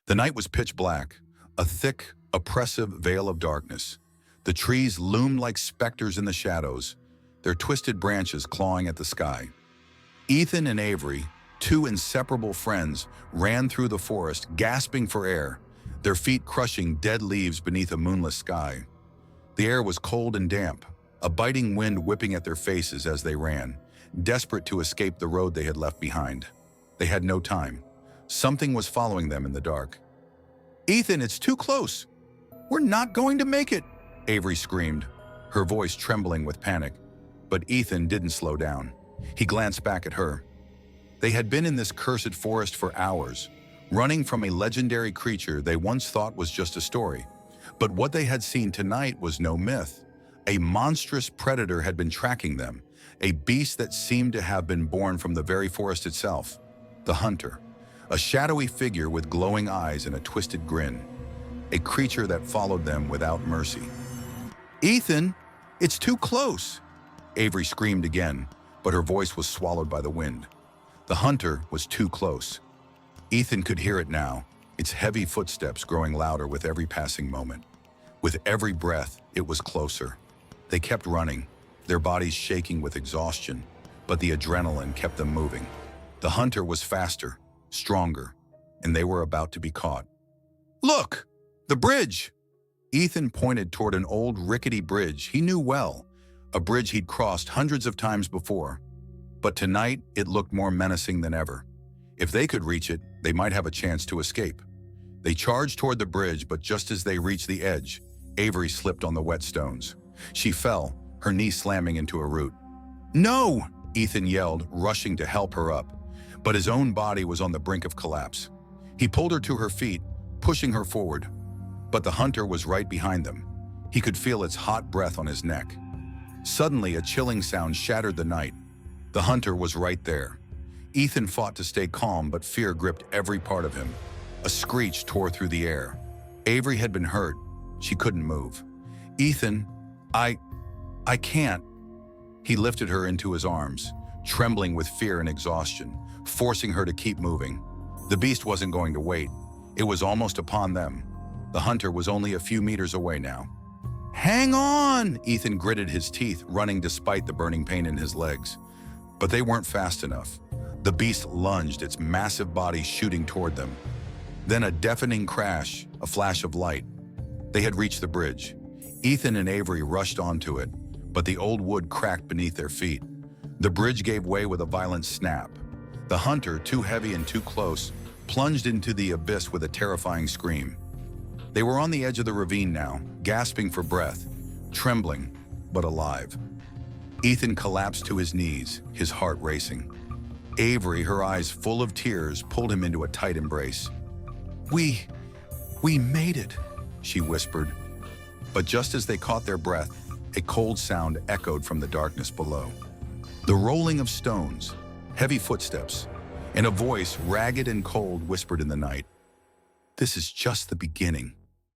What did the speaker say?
The night was pitch black, a thick, oppressive veil of darkness. The trees loomed like specters in the shadows, their twisted branches clawing at the sky. Ethan and Avery, two inseparable friends, ran through the forest, gasping for air, their feet crushing dead leaves beneath a moonless sky. The air was cold and damp, a biting wind whipping at their faces as they ran, desperate to escape the road they had left behind. They had no time. Something was following them in the dark. "Ethan, it's too close! We're not going to make it!" Avery screamed, her voice trembling with panic. But Ethan didn't slow down. He glanced back at her. They had been in this cursed forest for hours, running from a legendary creature they once thought was just a story. But what they had seen tonight was no myth. A monstrous predator had been tracking them, a beast that seemed to have been born from the very forest itself. The hunter, a shadowy figure with glowing eyes and a twisted grin. A creature that followed them without mercy. "Ethan, it's too close!" Avery screamed again, but her voice was swallowed by the wind. The hunter was too close. Ethan could hear it now, its heavy footsteps growing louder with every passing moment. With every breath, it was closer. They kept running, their bodies shaking with exhaustion, but the adrenaline kept them moving. The hunter was faster, stronger, and they were about to be caught. "Look! The bridge!" Ethan pointed toward an old rickety bridge he knew well, a bridge he'd crossed hundreds of times before. But tonight, it looked more menacing than ever. If they could reach it, they might have a chance to escape. They charged toward the bridge, but just as they reached the edge, Avery slipped on the wet stones. She fell, her knee slamming into a root. "No!" Ethan yelled, rushing to help her up. But his own body was on the brink of collapse. He pulled her to her feet, pushing her forward. But the hunter was right behind them. He could feel its hot breath on his neck. Suddenly, a chilling sound shattered the night. The hunter was right there. Ethan fought to stay calm, but fear gripped every part of him. A screech tore through the air. Avery had been hurt. She couldn't move. "Ethan, I can't." He lifted her into his arms, trembling with fear and exhaustion, forcing her to keep moving. The beast wasn't going to wait. It was almost upon them. The hunter was only a few meters away now. "Hang on!" Ethan gritted his teeth, running despite the burning pain in his legs. But they weren't fast enough. The beast lunged, its massive body shooting toward them. Then a deafening crash, a flash of light. They had reached the bridge. Ethan and Avery rushed onto it, but the old wood cracked beneath their feet. The bridge gave way with a violent snap. The hunter, too heavy and too close, plunged into the abyss with a terrifying scream. They were on the edge of the ravine now, gasping for breath, trembling, but alive. Ethan collapsed to his knees, his heart racing. Avery, her eyes full of tears, pulled him into a tight embrace. We made it," she whispered. But just as they caught their breath, a cold sound echoed from the darkness below. The rolling of stones, heavy footsteps, and a voice, ragged and cold, whispered in the night, "This is just the beginning."